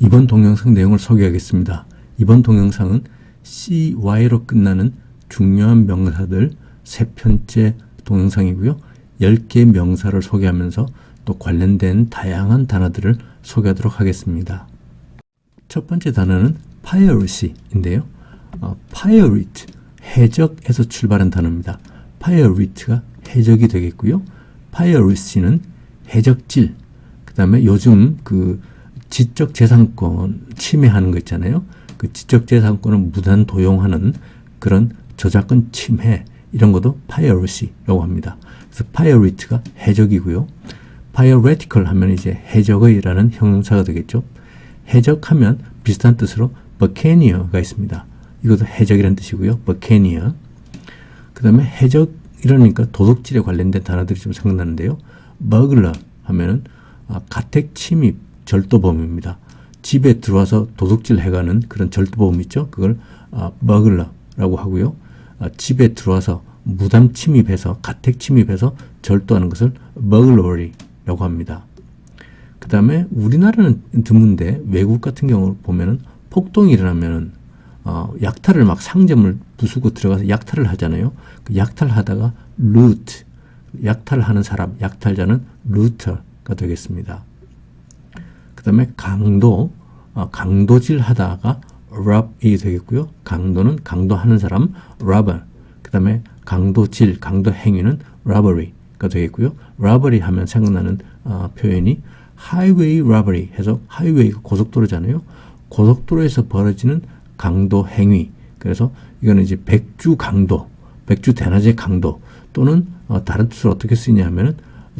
이번 동영상 내용을 소개하겠습니다. 이번 동영상은 CY로 끝나는 중요한 명사들 세 편째 동영상이고요. 10개 명사를 소개하면서 또 관련된 다양한 단어들을 소개하도록 하겠습니다. 첫 번째 단어는 piracy인데요. pirate, 해적에서 출발한 단어입니다. pirate가 해적이 되겠고요. piracy는 해적질, 그 다음에 요즘 그 지적재산권 침해하는 거 있잖아요. 그 지적재산권을 무단 도용하는 그런 저작권 침해, 이런 것도 piracy라고 합니다. 그래서 pirate가 해적이고요. piratical 하면 이제 해적의라는 형용사가 되겠죠. 해적하면 비슷한 뜻으로 buccaneer가 있습니다. 이것도 해적이라는 뜻이고요. buccaneer. 그 다음에 해적 이러니까 도둑질에 관련된 단어들이 좀 생각나는데요. burglar 하면은 가택 침입 절도범입니다. 집에 들어와서 도둑질 해가는 그런 절도범 있죠. 그걸 burglar라고 하고요. 집에 들어와서 무단 침입해서 가택 침입해서 절도하는 것을 burglary라고 합니다. 그 다음에 우리나라는 드문데 외국 같은 경우 보면은 폭동이 일어나면은 약탈을 막 상점을 부수고 들어가서 약탈을 하잖아요. 그 약탈하다가 loot, 약탈하는 사람, 약탈자는 looter가 되겠습니다. 그 다음에 강도, 강도질 하다가 rob이 되겠고요. 강도는 강도하는 사람, robber. 그 다음에 강도질, 강도 행위는 robbery가 되겠고요. robbery 하면 생각나는 표현이 highway robbery 해서 하이웨이가 고속도로잖아요. 고속도로에서 벌어지는 강도 행위. 그래서 이거는 이제 백주 강도, 백주 대낮의 강도 또는 다른 뜻으로 어떻게 쓰이냐 하면은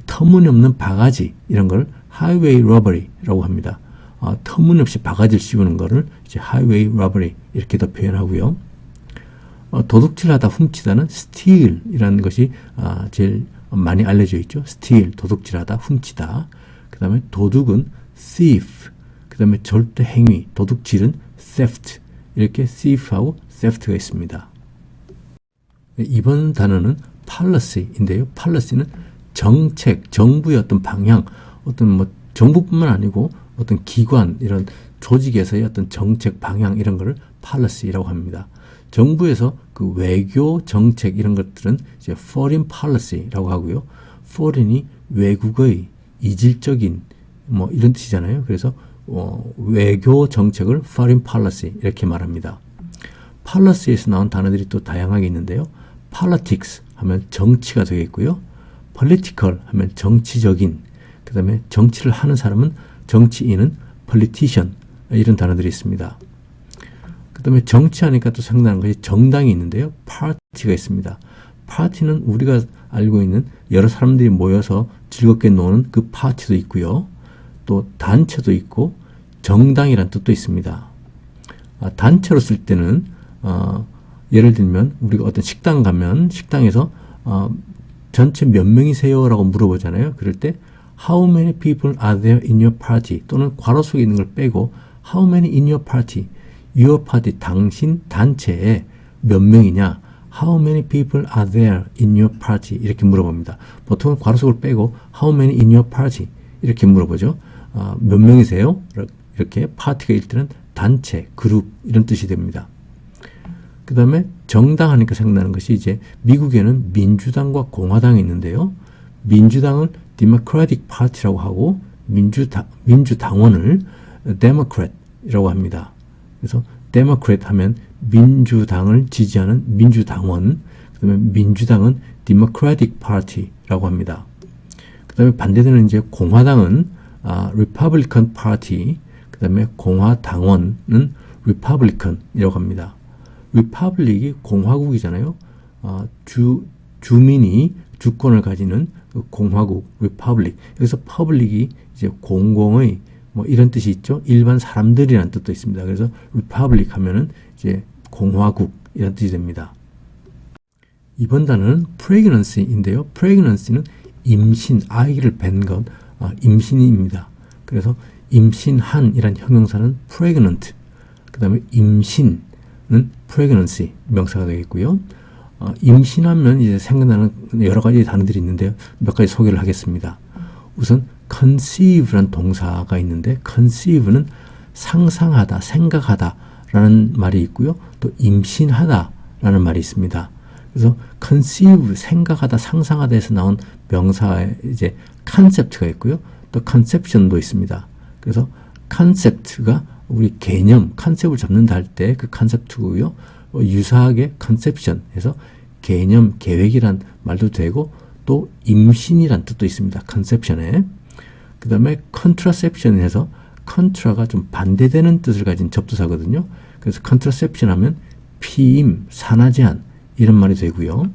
터무니없는 바가지, 이런 걸 highway robbery라고 합니다. 터무니없이 바가지를 씌우는 거를 이제 highway robbery 이렇게도 표현하고요. 도둑질하다 훔치다는 steal이라는 것이 제일 많이 알려져 있죠. steal, 도둑질하다, 훔치다. 그 다음에 도둑은 thief, 그 다음에 절도 행위, 도둑질은 theft. 이렇게 thief하고 theft가 있습니다. 이번 단어는 policy인데요. policy는 정책, 정부의 어떤 방향, 어떤 뭐 정부뿐만 아니고 어떤 기관, 이런 조직에서의 어떤 정책 방향, 이런 거를 policy라고 합니다. 정부에서 그 외교 정책 이런 것들은 이제 foreign policy라고 하고요. foreign이 외국의, 이질적인 뭐 이런 뜻이잖아요. 그래서 외교 정책을 foreign policy 이렇게 말합니다. policy에서 나온 단어들이 또 다양하게 있는데요. politics 하면 정치가 되겠고요. political 하면 정치적인, 그 다음에 정치를 하는 사람은, 정치인은 politician, 이런 단어들이 있습니다. 그 다음에 정치하니까 또 생각나는 것이 정당이 있는데요. party가 있습니다. party는 우리가 알고 있는 여러 사람들이 모여서 즐겁게 노는 그 파티도 있고요. 또 단체도 있고 정당이란 뜻도 있습니다. 단체로 쓸 때는 예를 들면 우리가 어떤 식당 가면 식당에서 전체 몇 명이세요? 라고 물어보잖아요. 그럴 때 How many people are there in your party? 또는 괄호 속에 있는 걸 빼고 How many in your party? Your party, 당신 단체에 몇 명이냐? How many people are there in your party? 이렇게 물어봅니다. 보통은 괄호 속을 빼고 How many in your party? 이렇게 물어보죠. 몇 명이세요? 이렇게 파티가 일 때는 단체, 그룹 이런 뜻이 됩니다. 그 다음에 정당 하니까 생각나는 것이 이제 미국에는 민주당과 공화당이 있는데요. 민주당을 Democratic Party라고 하고 민주당원을 Democrat이라고 합니다. 그래서 Democrat 하면 민주당을 지지하는 민주당원, 그 다음에 민주당은 Democratic Party라고 합니다. 그 다음에 반대되는 이제 공화당은 Republican Party, 그 다음에 공화당원은 Republican이라고 합니다. Republic이 공화국이잖아요. 주민이 주권을 가지는 그 공화국, Republic. 여기서 public이 이제 공공의 뭐 이런 뜻이 있죠. 일반 사람들이라는 뜻도 있습니다. 그래서 Republic 하면은 이제 공화국 이런 뜻이 됩니다. 이번 단어는 pregnancy인데요. pregnancy는 임신, 아기를 뵌 것, 임신입니다. 그래서 임신한 이란 형용사는 pregnant, 그 다음에 임신은 pregnancy 명사가 되겠고요. 임신하면 이제 생각나는 여러 가지 단어들이 있는데요. 몇 가지 소개를 하겠습니다. 우선 conceive란 동사가 있는데 conceive는 상상하다, 생각하다 라는 말이 있고요. 또 임신하다 라는 말이 있습니다. 그래서 conceive, 생각하다, 상상하다에서 나온 명사에 이제 concept가 있고요. 또 conception도 있습니다. 그래서 concept가 우리 개념, 컨셉을 잡는다 할 때 그 concept고요. 유사하게 conception 해서 개념, 계획이란 말도 되고 또 임신이란 뜻도 있습니다. conception에. 그 다음에 contraception 해서 contra가 좀 반대되는 뜻을 가진 접두사거든요. 그래서 contraception 하면 피임, 산화제한 이런 말이 되고요.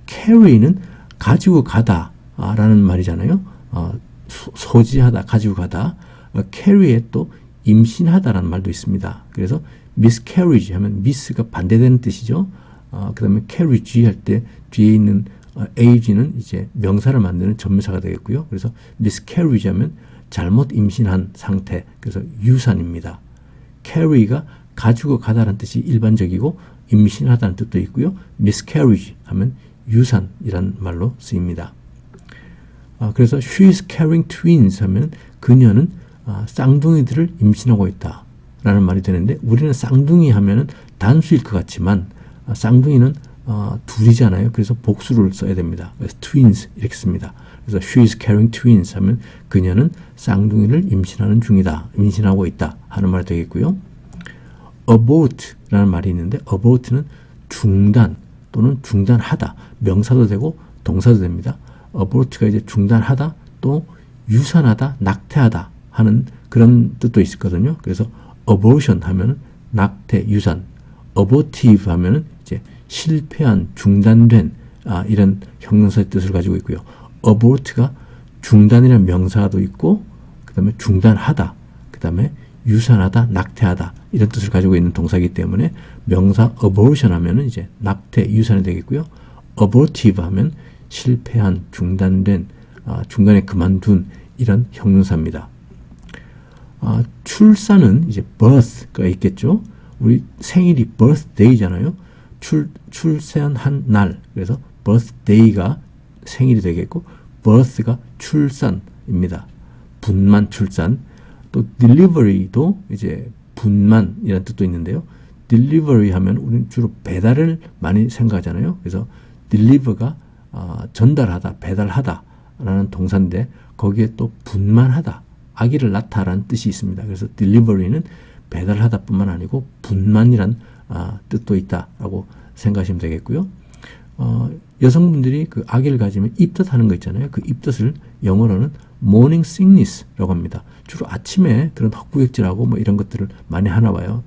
carry는 가지고 가다 라는 말이잖아요. 소지하다, 가지고 가다. carry에 또 임신하다라는 말도 있습니다. 그래서 miscarriage 하면 miss가 반대되는 뜻이죠. 그 다음에 carriage 할 때 뒤에 있는 age는 이제 명사를 만드는 전명사가 되겠고요. 그래서 miscarriage 하면 잘못 임신한 상태. 그래서 유산입니다. carry가 가지고 가다라는 뜻이 일반적이고 임신하다는 뜻도 있고요. miscarriage 하면 유산이란 말로 쓰입니다. 그래서 she is carrying twins 하면 그녀는 쌍둥이들을 임신하고 있다 라는 말이 되는데 우리는 쌍둥이 하면은 단수일 것 같지만 쌍둥이는 둘이잖아요. 그래서 복수를 써야 됩니다. 그래서 twins 이렇게 씁니다. 그래서 she is carrying twins 하면 그녀는 쌍둥이를 임신하는 중이다. 임신하고 있다 하는 말이 되겠고요. abort 라는 말이 있는데 abort는 중단 또는 중단하다. 명사도 되고 동사도 됩니다. abort가 이제 중단하다 또 유산하다, 낙태하다 하는 그런 뜻도 있거든요. 그래서 abortion 하면은 낙태, 유산, abortive 하면은 이제 실패한, 중단된 이런 형용사의 뜻을 가지고 있고요. abort가 중단이라는 명사도 있고 그 다음에 중단하다, 그 다음에 유산하다, 낙태하다 이런 뜻을 가지고 있는 동사이기 때문에 명사 abortion 하면은 이제 낙태, 유산이 되겠고요. abortive 하면 실패한, 중단된, 중간에 그만둔 이런 형용사입니다. 출산은 이제 birth가 있겠죠. 우리 생일이 birthday잖아요. 출산한 날. 그래서 birthday가 생일이 되겠고 birth가 출산입니다. 분만, 출산. 또 delivery도 이제 분만이라는 뜻도 있는데요. delivery 하면 우리는 주로 배달을 많이 생각하잖아요. 그래서 deliver가 전달하다, 배달하다 라는 동사인데 거기에 또 분만하다, 아기를 낳다라는 뜻이 있습니다. 그래서 delivery는 배달하다 뿐만 아니고 분만이란 뜻도 있다라고 생각하시면 되겠고요. 여성분들이 그 아기를 가지면 입덧하는 거 있잖아요. 그 입덧을 영어로는 morning sickness라고 합니다. 주로 아침에 그런 헛구역질하고 뭐 이런 것들을 많이 하나 봐요.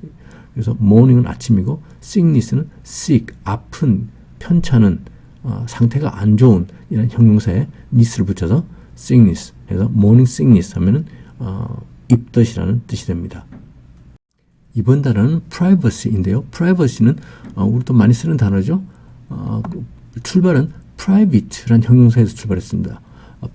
그래서 morning은 아침이고 sickness는 sick, 아픈, 편찮은, 상태가 안 좋은 이런 형용사에 ness를 붙여서 sickness 해서 morning sickness 하면은 입덧이라는 뜻이 됩니다. 이번 단어는 privacy인데요. privacy는 우리도 많이 쓰는 단어죠. 출발은 private라는 형용사에서 출발했습니다.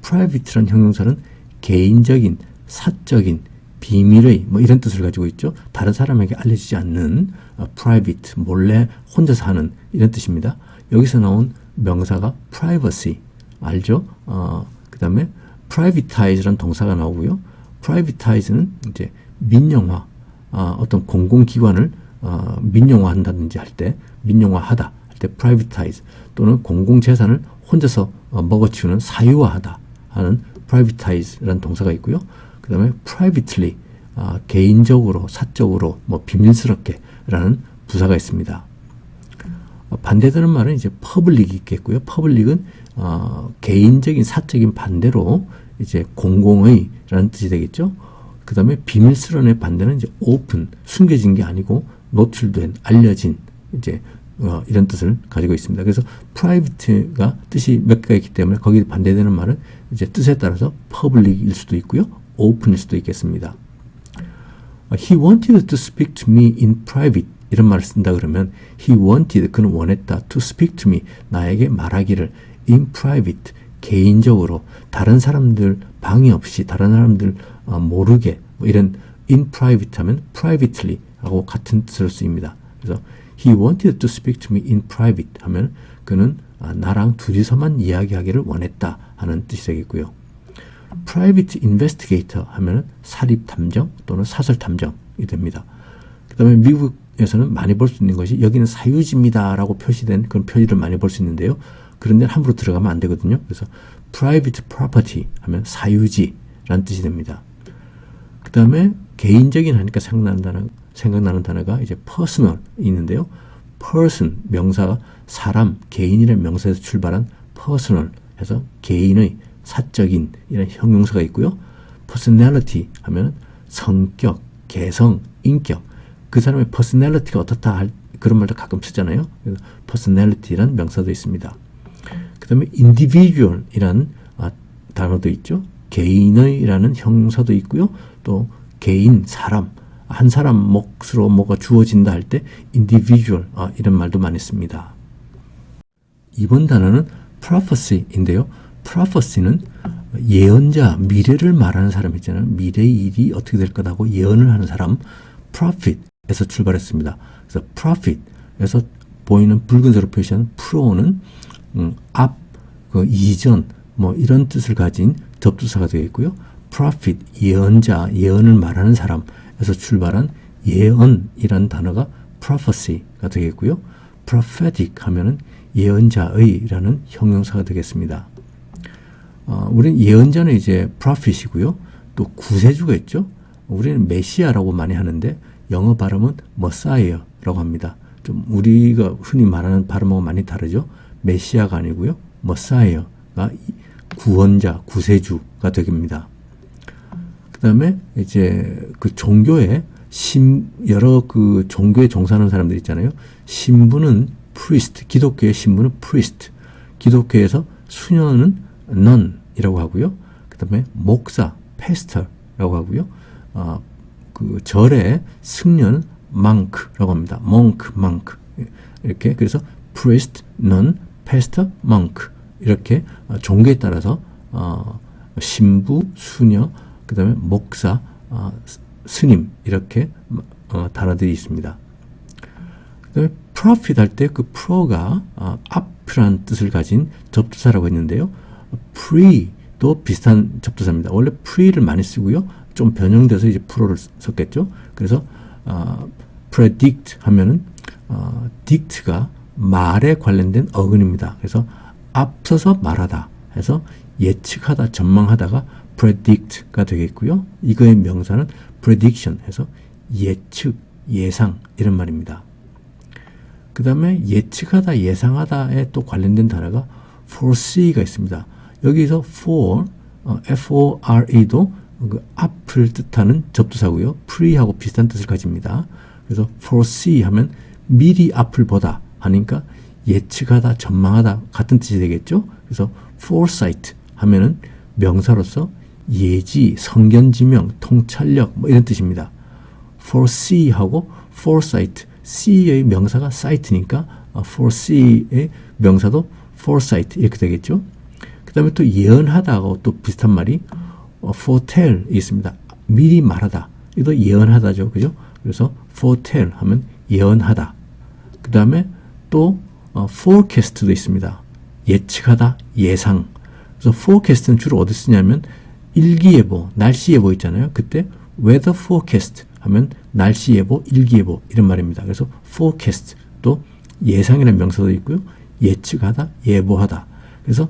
private라는 형용사는 개인적인, 사적인, 비밀의 뭐 이런 뜻을 가지고 있죠. 다른 사람에게 알려지지 않는 private, 몰래 혼자서 하는 이런 뜻입니다. 여기서 나온 명사가 privacy 알죠? 그 다음에 privatize라는 동사가 나오고요. privatize는 이제 민영화, 어떤 공공기관을 민영화한다든지 할 때, 민영화하다 할 때 privatize 또는 공공재산을 혼자서 먹어치우는 사유화하다 하는 privatize라는 동사가 있고요. 그 다음에 privately, 개인적으로, 사적으로, 뭐 비밀스럽게 라는 부사가 있습니다. 반대되는 말은 이제 public이 있겠고요. public은 개인적인, 사적인 반대로 이제 공공의 라는 뜻이 되겠죠. 그 다음에 비밀스러운의 반대는 이제 open, 숨겨진 게 아니고 노출된, 알려진 이제 이런 뜻을 가지고 있습니다. 그래서 private가 뜻이 몇 개가 있기 때문에 거기에 반대되는 말은 이제 뜻에 따라서 public일 수도 있고요. open일 수도 있겠습니다. He wanted to speak to me in private 이런 말을 쓴다 그러면 he wanted, 그는 원했다 to speak to me, 나에게 말하기를 in private, 개인적으로 다른 사람들 방해 없이 다른 사람들 모르게 뭐 이런 in private 하면 privately 하고 같은 뜻으로 쓰입니다. 그래서 he wanted to speak to me in private 하면 그는 나랑 둘이서만 이야기하기를 원했다 하는 뜻이 되겠고요. private investigator 하면은 사립 탐정 또는 사설 탐정이 됩니다. 그 다음에 미국에서는 많이 볼 수 있는 것이 여기는 사유지입니다 라고 표시된 그런 표지를 많이 볼 수 있는데요. 그런 데는 함부로 들어가면 안 되거든요. 그래서 private property 하면 사유지라는 뜻이 됩니다. 그 다음에 개인적인 하니까 생각나는 단어가 이제 personal이 있는데요. person, 명사가 사람, 개인이라는 명사에서 출발한 personal 해서 개인의 사적인 이런 형용사가 있고요. personality 하면 성격, 개성, 인격. 그 사람의 personality가 어떻다 할 그런 말도 가끔 쓰잖아요. 그래서 personality라는 명사도 있습니다. 그 다음에 individual이라는 단어도 있죠. 개인의라는 형용사도 있고요. 또 개인, 사람, 한 사람 몫으로 뭐가 주어진다 할 때 individual 이런 말도 많이 씁니다. 이번 단어는 prophecy인데요. prophecy는 예언자, 미래를 말하는 사람 있잖아요. 미래의 일이 어떻게 될 거다고 예언을 하는 사람, prophet에서 출발했습니다. 그래서 prophet에서 보이는 붉은색으로 표시한 pro는 앞, 이전, 뭐 이런 뜻을 가진 접두사가 되어 있고요. prophet, 예언자, 예언을 말하는 사람에서 출발한 예언이라는 단어가 prophecy가 되겠고요. prophetic 하면은 예언자의라는 형용사가 되겠습니다. 우리는 예언자는 이제 prophet이고요. 또 구세주가 있죠. 우리는 메시아라고 많이 하는데 영어 발음은 messiah라고 합니다. 좀 우리가 흔히 말하는 발음하고 많이 다르죠. 메시아가 아니고요. messiah가 구원자, 구세주가 되겠습니다. 그 다음에 이제 그 종교에 여러 그 종교에 종사하는 사람들 있잖아요. 신부는 priest, 기독교의 신부는 priest, 기독교에서 수녀는 nun이라고 하고요. 그 다음에 목사, pastor라고 하고요. 그 절의 승려는 monk라고 합니다. monk. 이렇게 그래서 priest, nun, pastor, monk 이렇게 종교에 따라서 신부, 수녀, 그 다음에 목사, 스님 이렇게 단어들이 있습니다. 그 다음에 profit 할 때 그 pro가 앞이라는 뜻을 가진 접두사라고 했는데요. pre도 비슷한 접두사입니다. 원래 pre를 많이 쓰고요. 좀 변형돼서 이제 pro를 썼겠죠. 그래서 predict 하면은 dict가 말에 관련된 어근입니다. 그래서 앞서서 말하다 해서 예측하다, 전망하다가 predict가 되겠고요. 이거의 명사는 prediction 해서 예측, 예상 이런 말입니다. 그 다음에 예측하다, 예상하다에 또 관련된 단어가 foresee가 있습니다. 여기서 for, F-O-R-E도 그 앞을 뜻하는 접두사고요. pre하고 비슷한 뜻을 가집니다. 그래서 foresee 하면 미리 앞을 보다 하니까 예측하다, 전망하다 같은 뜻이 되겠죠. 그래서 foresight 하면은 명사로서 예지, 성견지명, 통찰력 뭐 이런 뜻입니다. foresee하고 foresight, see의 명사가 sight니까 foresee의 명사도 foresight 이렇게 되겠죠. 그 다음에 또 예언하다하고 또 비슷한 말이 foretell 있습니다. 미리 말하다. 이것도 예언하다죠. 그죠? 그래서 foretell 하면 예언하다. 그 다음에 또 forecast도 있습니다. 예측하다, 예상. 그래서 forecast는 주로 어디 쓰냐면 일기예보, 날씨예보 있잖아요. 그때 weather forecast 하면 날씨예보, 일기예보 이런 말입니다. 그래서 forecast 또 예상이라는 명사도 있고요. 예측하다, 예보하다. 그래서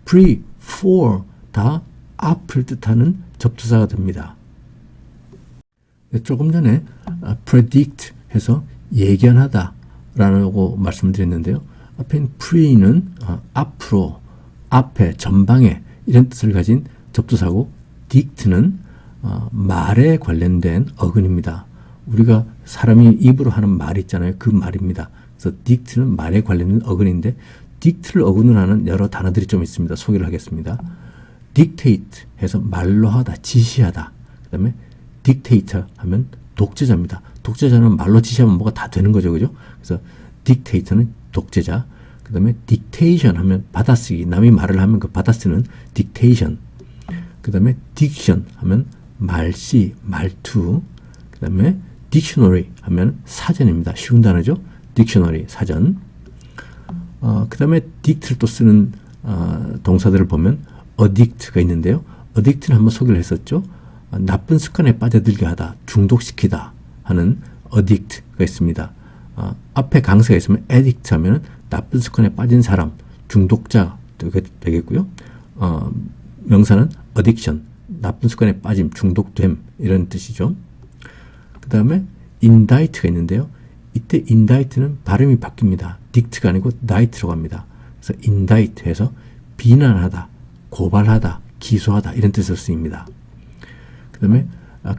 pre, for 다 앞을 뜻하는 접두사가 됩니다. 조금 전에 predict 해서 예견하다 라고 말씀드렸는데요. 앞에 pre는 앞으로, 앞에, 전방에 이런 뜻을 가진 접두사고 dict는 말에 관련된 어근입니다. 우리가 사람이 입으로 하는 말 있잖아요. 그 말입니다. 그래서 dict는 말에 관련된 어근인데 dict를 어근으로 하는 여러 단어들이 좀 있습니다. 소개를 하겠습니다. dictate 해서 말로 하다, 지시하다. 그 다음에 dictator 하면 독재자입니다. 독재자는 말로 지시하면 뭐가 다 되는 거죠. 그죠? 그래서 dictator는 독재자. 그 다음에 dictation 하면 받아쓰기. 남이 말을 하면 그 받아쓰는 dictation. 그 다음에 diction 하면 말씨, 말투. 그 다음에 dictionary 하면 사전입니다. 쉬운 단어죠. dictionary, 사전. 그 다음에 dict를 또 쓰는 동사들을 보면 addict가 있는데요. addict는 한번 소개를 했었죠. 나쁜 습관에 빠져들게 하다, 중독시키다 하는 addict가 있습니다. 앞에 강세가 있으면 addict 하면 나쁜 습관에 빠진 사람, 중독자 되겠고요. 명사는 addiction, 나쁜 습관에 빠짐, 중독됨 이런 뜻이죠. 그 다음에 indict가 있는데요. 이때 indict는 발음이 바뀝니다. dict가 아니고 dict라고 합니다. 그래서 indict 해서 비난하다, 고발하다, 기소하다 이런 뜻으로 쓰입니다. 그 다음에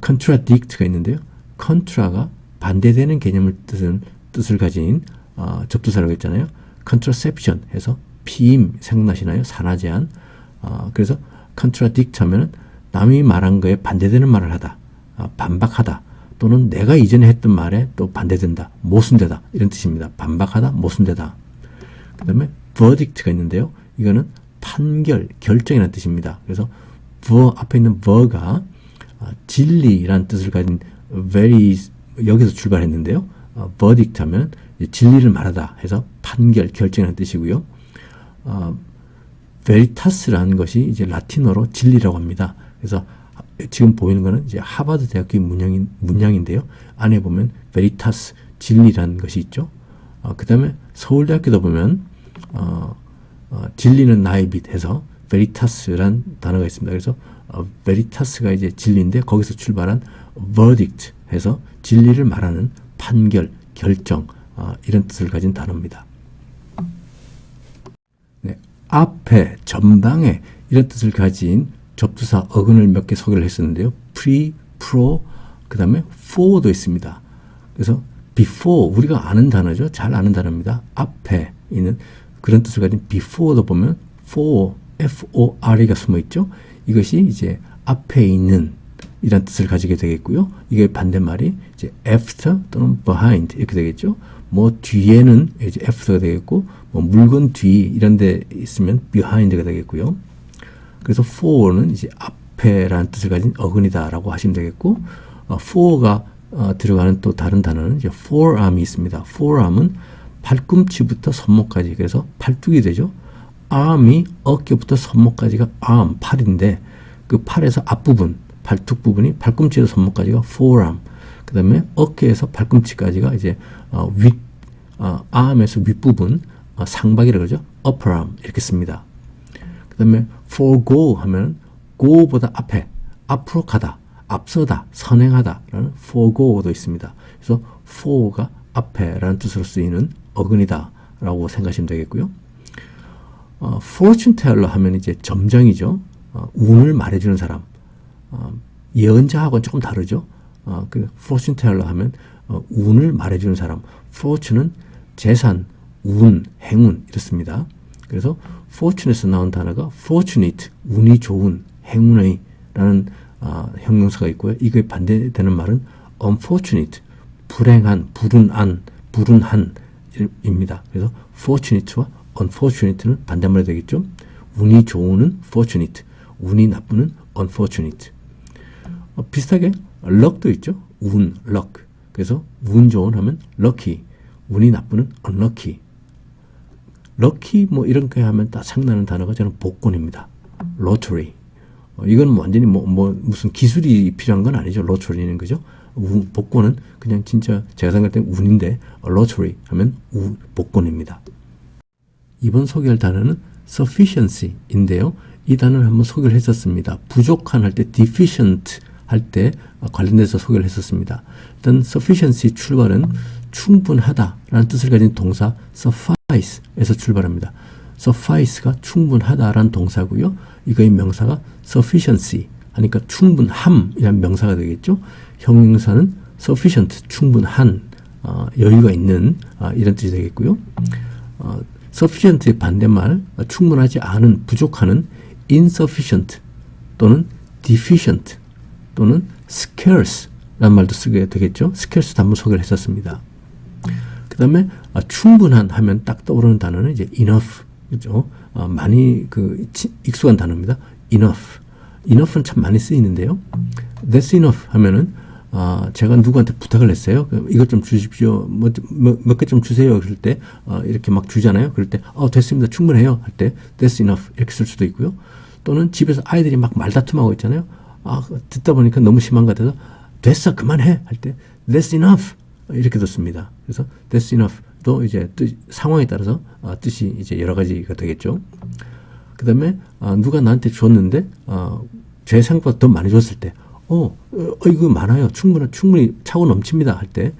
contradict가 있는데요. contra가 반대되는 개념을 뜻을 가진 접두사라고 했잖아요. contraception 해서 피임 생각나시나요? 산화 제한. 그래서 contradict 하면은 남이 말한 거에 반대되는 말을 하다, 반박하다, 또는 내가 이전에 했던 말에 또 반대된다, 모순되다 이런 뜻입니다. 반박하다, 모순되다. 그 다음에 verdict가 있는데요. 이거는 판결, 결정이라는 뜻입니다. 그래서 앞에 있는 ver가 진리라는 뜻을 가진 very 여기서 출발했는데요. verdict 하면 진리를 말하다 해서 판결, 결정이라는 뜻이고요. veritas라는 것이 이제 라틴어로 진리라고 합니다. 그래서 지금 보이는 거는 이제 하버드 대학교의 문양인데요. 안에 보면 veritas, 진리라는 것이 있죠. 그 다음에 서울대학교도 보면 진리는 나의 빛 해서 veritas라는 단어가 있습니다. 그래서 veritas가 이제 진리인데 거기서 출발한 verdict 해서 진리를 말하는 판결, 결정 이런 뜻을 가진 단어입니다. 네, 앞에, 전방에 이런 뜻을 가진 접두사 어근을 몇 개 소개를 했었는데요. pre, pro, 그 다음에 for도 있습니다. 그래서 before, 우리가 아는 단어죠. 잘 아는 단어입니다. 앞에 있는 그런 뜻을 가진 before도 보면 for, F-O-R이가 숨어 있죠. 이것이 이제 앞에 있는 이란 뜻을 가지게 되겠고요. 이게 반대말이 이제 after 또는 behind 이렇게 되겠죠. 뭐 뒤에는 이제 after가 되겠고, 뭐 물건 뒤 이런 데 있으면 behind가 되겠고요. 그래서 for는 이제 앞에라는 뜻을 가진 어근이다라고 하시면 되겠고, for가 들어가는 또 다른 단어는 이제 forearm이 있습니다. forearm은 팔꿈치부터 손목까지, 그래서 팔뚝이 되죠. arm이 어깨부터 손목까지가 arm, 팔인데 그 팔에서 앞부분, 팔뚝 부분이 팔꿈치에서 손목까지가 forearm, 그 다음에 어깨에서 팔꿈치까지가 이제 arm에서 윗부분, 상박이라고 그러죠. upper arm 이렇게 씁니다. 그 다음에 forego 하면 go보다 앞에, 앞으로 가다, 앞서다, 선행하다 라는 forgo도 있습니다. 그래서 for가 앞에 라는 뜻으로 쓰이는 어근이다 라고 생각하시면 되겠고요. fortune teller 하면 이제 점장이죠. 운을 말해주는 사람. 예언자하고는 조금 다르죠. 그 fortune teller 하면 운을 말해주는 사람. fortune은 재산, 운, 행운 이렇습니다. 그래서 fortune에서 나온 단어가 fortunate, 운이 좋은, 행운의 라는 형용사가 있고요. 이거에 반대되는 말은 unfortunate, 불행한, 불운한 입니다. 그래서 fortunate와 unfortunate는 반대말이 되겠죠. 운이 좋은은 fortunate, 운이 나쁘는 unfortunate. 비슷하게 luck도 있죠. 운, luck. 그래서 운 좋은 하면 lucky, 운이 나쁘는 unlucky. lucky 뭐 이런 거 하면 딱 생각나는 단어가 저는 복권입니다. lottery. 이건 완전히 무슨 기술이 필요한 건 아니죠. lottery는 그죠? 복권은 그냥 진짜 제가 생각할 때 운인데 lottery 하면 복권입니다. 이번 소개할 단어는 sufficiency인데요. 이 단어를 한번 소개를 했었습니다. 부족한 할 때 deficient 할 때 관련돼서 소개를 했었습니다. 일단 sufficiency 출발은 충분하다라는 뜻을 가진 동사 suffice에서 출발합니다. suffice가 충분하다라는 동사고요. 이거의 명사가 sufficiency 하니까 충분함이라는 명사가 되겠죠. 형용사는 sufficient, 충분한, 여유가 있는 이런 뜻이 되겠고요. sufficient의 반대말, 충분하지 않은, 부족하는 insufficient 또는 deficient 또는 scarce 라는 말도 쓰게 되겠죠. scarce도 한번 소개를 했었습니다. 그 다음에 충분한 하면 딱 떠오르는 단어는 이제 enough, 그죠? 많이 익숙한 단어입니다. enough는 참 많이 쓰이는데요. that's enough 하면은 제가 누구한테 부탁을 했어요. 이것 좀 주십시오. 몇 개 좀 주세요. 그럴 때 이렇게 막 주잖아요. 그럴 때 됐습니다. 충분해요. 할 때 that's enough 이렇게 쓸 수도 있고요. 또는 집에서 아이들이 막 말다툼하고 있잖아요. 듣다 보니까 너무 심한 것 같아서 됐어, 그만해 할 때 that's enough 이렇게도 씁니다. 그래서 that's enough도 이제 상황에 따라서 뜻이 이제 여러 가지가 되겠죠. 그 다음에 누가 나한테 줬는데 제 생각보다 더 많이 줬을 때 이거 많아요. 충분히 차고 넘칩니다 할 때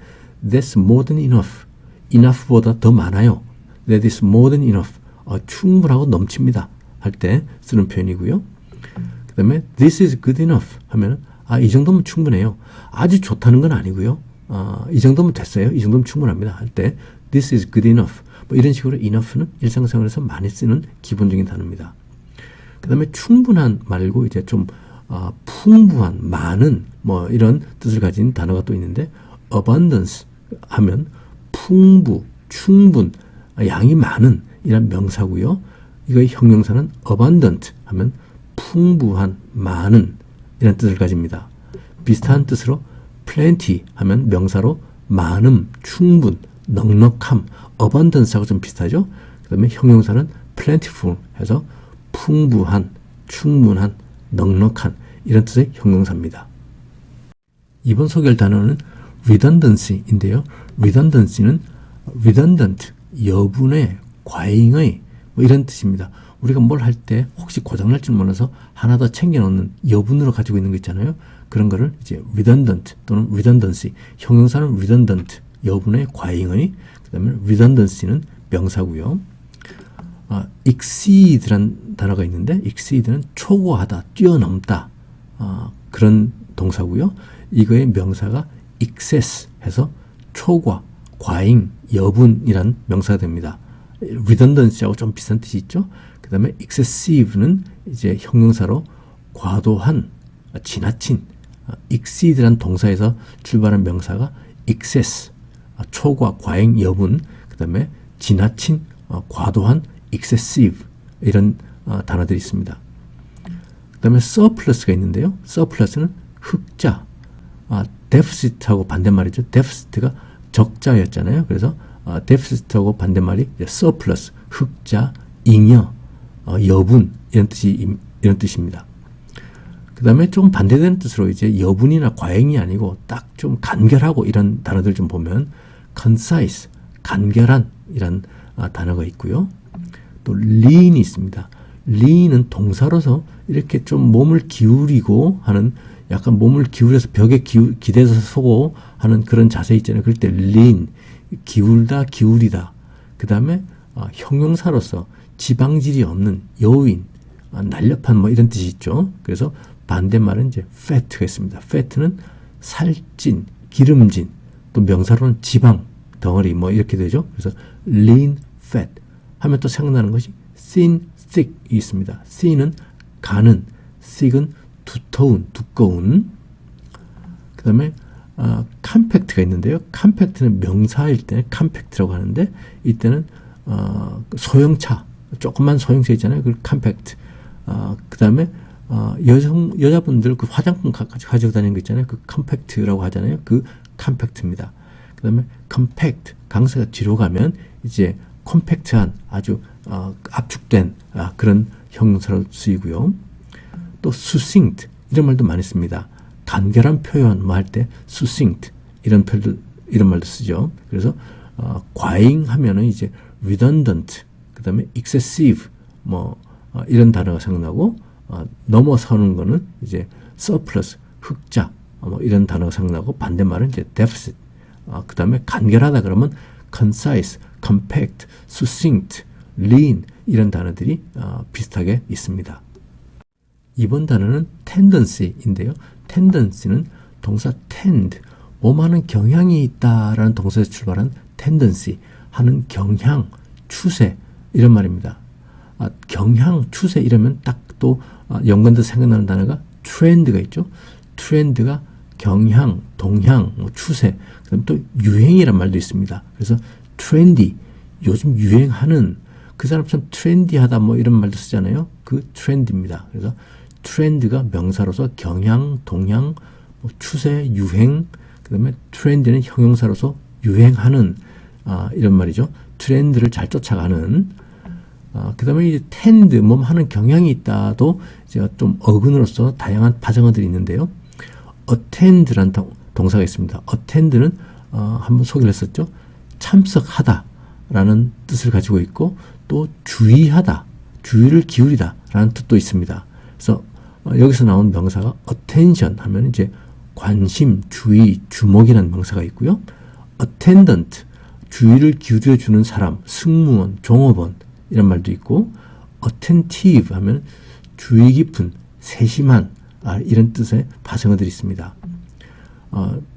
that's more than enough. enough보다 더 많아요. that is more than enough. 충분하고 넘칩니다 할 때 쓰는 표현이고요. 그 다음에 this is good enough 하면 이 정도면 충분해요. 아주 좋다는 건 아니고요. 이 정도면 됐어요. 이 정도면 충분합니다 할 때 this is good enough. 뭐 이런 식으로 enough는 일상생활에서 많이 쓰는 기본적인 단어입니다. 그 다음에 충분한 말고 이제 좀 풍부한, 많은 뭐 이런 뜻을 가진 단어가 또 있는데 abundance 하면 풍부, 충분, 양이 많은 이런 명사고요. 이거의 형용사는 abundant 하면 풍부한, 많은 이런 뜻을 가집니다. 비슷한 뜻으로 plenty 하면 명사로 많음, 충분, 넉넉함, abundance하고 좀 비슷하죠. 그 다음에 형용사는 plentiful 해서 풍부한, 충분한, 넉넉한 이런 뜻의 형용사입니다. 이번 소개할 단어는 redundancy인데요. redundancy는 redundant, 여분의, 과잉의 뭐 이런 뜻입니다. 우리가 뭘 할 때 혹시 고장날 줄 몰라서 하나 더 챙겨놓는 여분으로 가지고 있는 거 있잖아요. 그런 거를 이제 redundant 또는 redundancy, 형용사는 redundant, 여분의, 과잉의, 그 다음에 redundancy는 명사고요. exceed란 단어가 있는데 exceed는 초과하다, 뛰어넘다 그런 동사고요. 이거의 명사가 excess 해서 초과, 과잉, 여분이란 명사가 됩니다. redundancy하고 좀 비슷한 뜻이 있죠. 그 다음에 excessive는 이제 형용사로 과도한, 지나친, exceed란 동사에서 출발한 명사가 excess, 초과, 과잉, 여분, 그 다음에 지나친, 과도한, excessive 이런 단어들이 있습니다. 그 다음에 surplus가 있는데요. surplus는 흑자, deficit하고 반대말이죠. deficit가 적자였잖아요. 그래서 deficit하고 반대말이 surplus, 흑자, 잉여, 여분 이런 뜻입니다. 그 다음에 좀 반대되는 뜻으로 이제 여분이나 과잉이 아니고 딱 좀 간결하고 이런 단어들 좀 보면 concise, 간결한 이런 단어가 있고요. 또 lean이 있습니다. lean은 동사로서 이렇게 좀 몸을 기울이고 하는, 약간 몸을 기울여서 벽에 기대서 서고 하는 그런 자세 있잖아요. 그럴 때 lean, 기울다, 기울이다. 그 다음에 형용사로서 지방질이 없는 여윈, 날렵한 뭐 이런 뜻이 있죠. 그래서 반대말은 이제 fat가 있습니다. fat는 살찐, 기름진, 또 명사로는 지방, 덩어리 뭐 이렇게 되죠. 그래서 lean, fat 하면 또 생각나는 것이 thin, thick이 있습니다. thin은 가는, thick은 두터운, 두꺼운. 그 다음에 compact가 있는데요. compact는 명사일 때 compact라고 하는데 이때는 소형차, 조그만 소형차 있잖아요. 그 compact. 그 다음에 여자분들 그 화장품 가지고 다니는 거 있잖아요. 그 compact라고 하잖아요. 그 compact입니다. 그 다음에 compact, 강세가 뒤로 가면 이제 컴팩트한, 아주 압축된 그런 형용사로 쓰이고요. 또 succinct 이런 말도 많이 씁니다. 간결한 표현 뭐 할 때 succinct 이런 말도 쓰죠. 그래서 과잉하면은 이제 redundant, 그 다음에 excessive 뭐 이런 단어가 생각나고 넘어서는 거는 이제 surplus, 흑자 뭐 이런 단어가 생각나고 반대말은 이제 deficit. 그 다음에 간결하다 그러면 concise, compact, succinct, lean 이런 단어들이 비슷하게 있습니다. 이번 단어는 tendency인데요. tendency는 동사 tend, 뭐하는 경향이 있다라는 동사에서 출발한 tendency, 하는 경향, 추세 이런 말입니다. 경향, 추세 이러면 딱 또 연관돼서 생각나는 단어가 trend가 있죠. trend가 경향, 동향, 추세, 그다음 또 유행이란 말도 있습니다. 그래서 trendy, 요즘 유행하는, 그 사람 참 트렌디하다 뭐 이런 말도 쓰잖아요. 그 트렌드입니다. 그래서 트렌드가 명사로서 경향, 동향, 뭐 추세, 유행, 그 다음에 트렌드는 형용사로서 유행하는 이런 말이죠. 트렌드를 잘 쫓아가는. 그 다음에 이제 tend, 뭐 하는 경향이 있다도 제가 좀 어근으로서 다양한 파생어들이 있는데요. attend라는 동사가 있습니다. attend는 한번 소개를 했었죠. 참석하다 라는 뜻을 가지고 있고 또 주의하다, 주의를 기울이다 라는 뜻도 있습니다. 그래서 여기서 나온 명사가 attention 하면 이제 관심, 주의, 주목이라는 명사가 있고요. attendant, 주의를 기울여주는 사람, 승무원, 종업원 이런 말도 있고 attentive 하면 주의 깊은, 세심한 이런 뜻의 파생어들이 있습니다.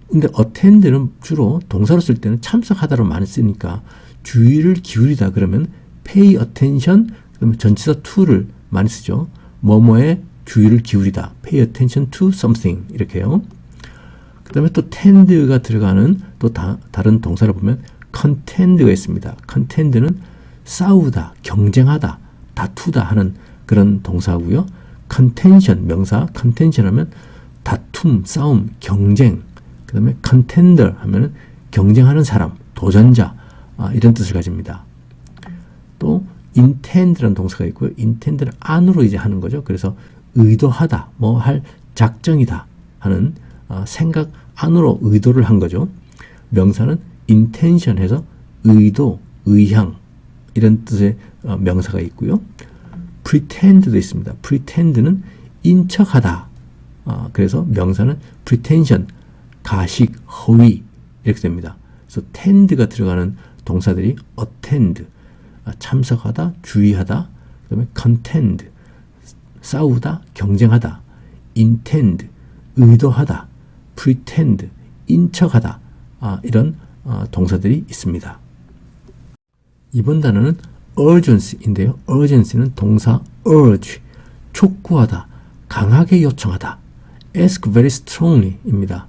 근데 attend는 주로 동사로 쓸 때는 참석하다로 많이 쓰니까 주의를 기울이다 그러면 pay attention, 그러면 전치사 to를 많이 쓰죠. 뭐뭐에 주의를 기울이다. pay attention to something 이렇게요. 그 다음에 또 tend가 들어가는 또 다른 동사를 보면 contend가 있습니다. contend는 싸우다, 경쟁하다, 다투다 하는 그런 동사고요. contention, 명사 contention 하면 다툼, 싸움, 경쟁. 그 다음에 contender 하면 경쟁하는 사람, 도전자 이런 뜻을 가집니다. 또 intend라는 동사가 있고요. intend는 안으로 이제 하는 거죠. 그래서 의도하다, 뭐 할 작정이다 하는 생각 안으로 의도를 한 거죠. 명사는 intention 해서 의도, 의향 이런 뜻의 명사가 있고요. pretend도 있습니다. pretend는 인척하다. 그래서 명사는 pretension, 가식, 허위 이렇게 됩니다. 그래서 tend가 들어가는 동사들이 attend, 참석하다, 주의하다, 그 다음에 contend, 싸우다, 경쟁하다, intend, 의도하다, pretend, 인척하다 이런 동사들이 있습니다. 이번 단어는 urgency인데요. urgency는 동사 urge, 촉구하다, 강하게 요청하다, ask very strongly 입니다.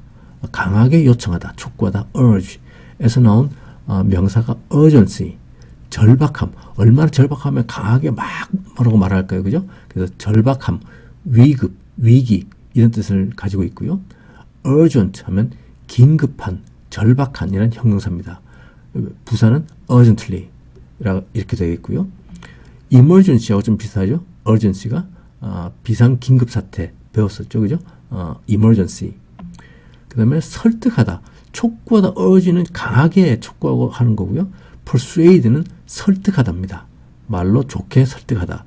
강하게 요청하다, 촉구하다, urge 에서 나온 명사가 urgency, 절박함, 얼마나 절박하면 강하게 막 뭐라고 말할까요? 그죠? 그래서 절박함, 위급, 위기 이런 뜻을 가지고 있고요. urgent 하면 긴급한, 절박한 이런 형용사입니다. 부사는 urgently 이렇게 되어 있고요. emergency하고 좀 비슷하죠? urgency가 비상 긴급 사태 배웠었죠, 그죠? emergency. 그 다음에 설득하다, 촉구하다, urge는 강하게 촉구하고 하는 거고요. persuade는 설득하다입니다. 말로 좋게 설득하다.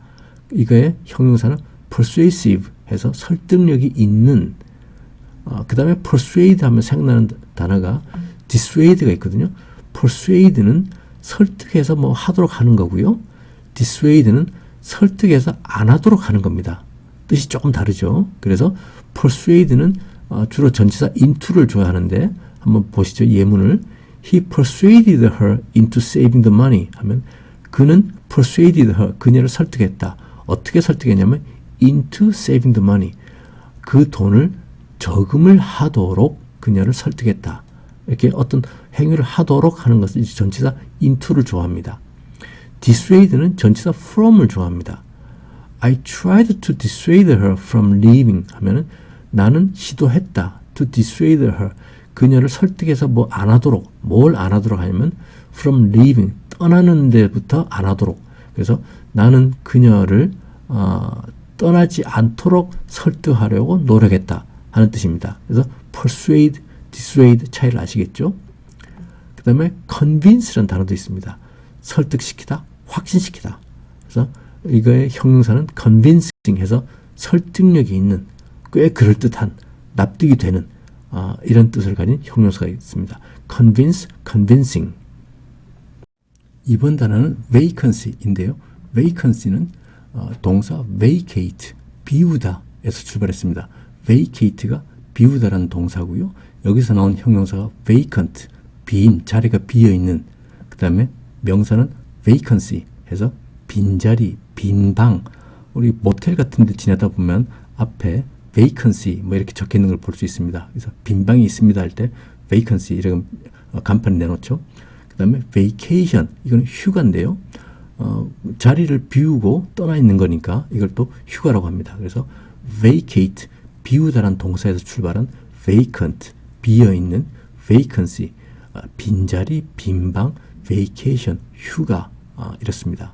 이거의 형용사는 persuasive 해서 설득력이 있는. 그 다음에 persuade 하면 생각나는 단어가 dissuade가 있거든요. persuade는 설득해서 뭐 하도록 하는 거고요. dissuade는 설득해서 안 하도록 하는 겁니다. 뜻이 조금 다르죠. 그래서 persuade는 주로 전치사 into를 줘야 하는데 한번 보시죠. 예문을. He persuaded her into saving the money 하면 그는 persuaded her, 그녀를 설득했다. 어떻게 설득했냐면 into saving the money, 그 돈을 저금을 하도록 그녀를 설득했다. 이렇게 어떤 행위를 하도록 하는 것은 전치사 into를 좋아합니다. dissuade는 전치사 from을 좋아합니다. I tried to dissuade her from leaving 하면은 나는 시도했다. to dissuade her, 그녀를 설득해서 뭐 안 하도록, 뭘 안 하도록 하냐면 from leaving, 떠나는 데부터 안 하도록. 그래서 나는 그녀를 떠나지 않도록 설득하려고 노력했다 하는 뜻입니다. 그래서 persuade, dissuade 차이를 아시겠죠? 그 다음에 convince라는 단어도 있습니다. 설득시키다, 확신시키다. 그래서 이거의 형용사는 convincing 해서 설득력이 있는, 꽤 그럴듯한, 납득이 되는 이런 뜻을 가진 형용사가 있습니다. convince, convincing. 이번 단어는 vacancy인데요. vacancy는 동사 vacate, 비우다 에서 출발했습니다. vacate가 비우다라는 동사고요. 여기서 나온 형용사가 vacant, 빈, 자리가 비어있는. 그 다음에 명사는 vacancy 해서 빈자리, 빈방. 우리 모텔 같은 데 지나다 보면 앞에 vacancy 뭐 이렇게 적혀 있는 걸 볼 수 있습니다. 그래서 빈방이 있습니다 할 때 vacancy 이런 간판을 내놓죠. 그 다음에 vacation, 이거는 휴가인데요. 자리를 비우고 떠나 있는 거니까 이걸 또 휴가라고 합니다. 그래서 vacate, 비우다라는 동사에서 출발한 vacant, 비어있는, vacancy, 빈자리, 빈방, vacation, 휴가 이렇습니다.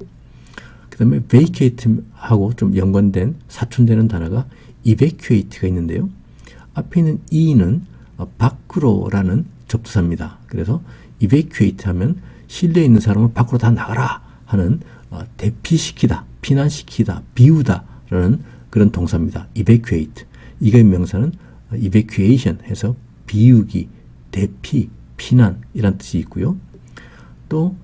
그 그 다음에 vacate하고 좀 연관된 사촌되는 단어가 evacuate가 있는데요. 앞에 있는 e는 밖으로라는 접두사입니다. 그래서 evacuate 하면 실내에 있는 사람을 밖으로 다 나가라 하는 대피시키다, 피난시키다, 비우다 라는 그런 동사입니다. evacuate. 이거의 명사는 evacuation 해서 비우기, 대피, 피난 이란 뜻이 있고요. 또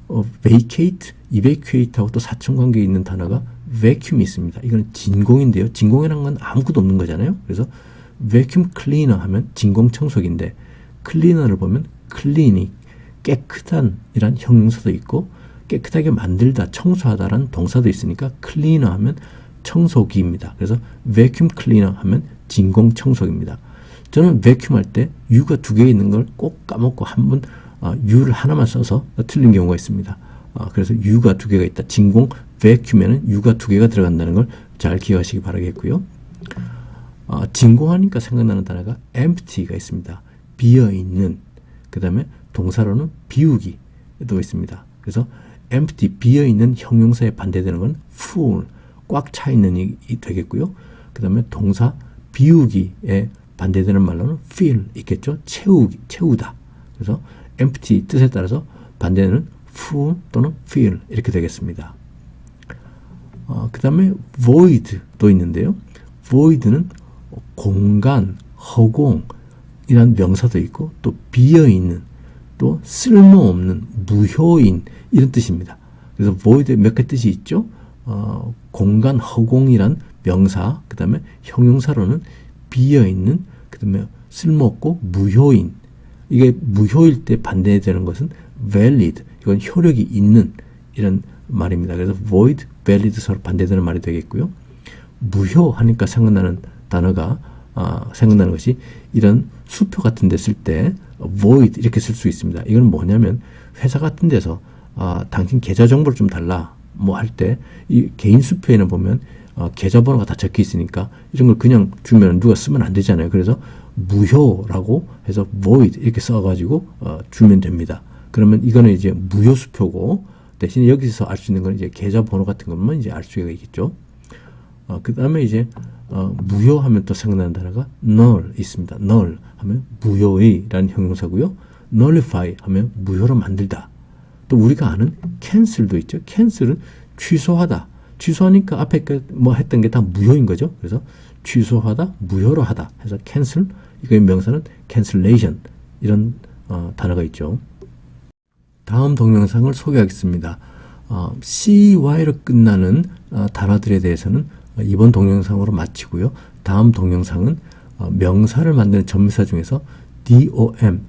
vacate, evacuate하고 또 사촌관계에 있는 단어가 vacuum이 있습니다. 이거는 진공인데요. 진공이라는 건 아무것도 없는 거잖아요. 그래서 vacuum cleaner 하면 진공청소기인데 cleaner를 보면 clean이 깨끗한 이란 형용사도 있고 깨끗하게 만들다, 청소하다라는 동사도 있으니까 cleaner 하면 청소기입니다. 그래서 vacuum cleaner 하면 진공청소기입니다. 저는 vacuum 할 때 U가 두 개 있는 걸 꼭 까먹고 한번 U를 하나만 써서 틀린 경우가 있습니다. 그래서 U가 두 개가 있다. 진공 vacuum에는 U가 두 개가 들어간다는 걸 잘 기억하시기 바라겠고요. 진공하니까 생각나는 단어가 empty가 있습니다. 비어있는. 그 다음에 동사로는 비우기도 있습니다. 그래서 empty, 비어있는 형용사에 반대되는 건 full, 꽉 차있는이 되겠고요. 그 다음에 동사 비우기에 반대되는 말로는 fill 있겠죠. 채우다. 그래서 empty 뜻에 따라서 반대는 full 또는 fill 이렇게 되겠습니다. 그 다음에 void도 있는데요. void는 공간, 허공 이란 명사도 있고 또 비어있는, 또 쓸모없는, 무효인 이런 뜻입니다. 그래서 void에 몇 개 뜻이 있죠. 공간, 허공이란 명사, 그 다음에 형용사로는 비어있는, 그 다음에 쓸모없고 무효인. 이게 무효일 때 반대되는 것은 valid, 이건 효력이 있는 이런 말입니다. 그래서 void, valid 서로 반대되는 말이 되겠고요. 무효하니까 생각나는 단어가 생각나는 것이 이런 수표 같은 데 쓸 때 void 이렇게 쓸 수 있습니다. 이건 뭐냐면 회사 같은 데서 당신 계좌 정보를 좀 달라 뭐 할 때 이 개인 수표에는 보면 계좌번호가 다 적혀 있으니까 이런 걸 그냥 주면 누가 쓰면 안 되잖아요. 그래서 무효라고 해서 void 이렇게 써가지고 주면 됩니다. 그러면 이거는 이제 무효 수표고 대신에 여기서 알 수 있는 건 이제 계좌번호 같은 것만 이제 알 수가 있겠죠. 그 다음에 이제 무효하면 또 생각나는 단어가 null 있습니다. null 하면 무효의라는 형용사고요. nullify 하면 무효로 만들다. 또 우리가 아는 cancel도 있죠. cancel은 취소하다. 취소하니까 앞에 뭐 했던 게 다 무효인 거죠. 그래서 취소하다, 무효로 하다 해서 cancel, 이거의 명사는 cancellation 이런 단어가 있죠. 다음 동영상을 소개하겠습니다. CY로 끝나는 단어들에 대해서는 이번 동영상으로 마치고요. 다음 동영상은 명사를 만드는 전미사 중에서 DOM,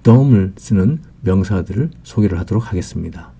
DOM을 쓰는 명사들을 소개를 하도록 하겠습니다.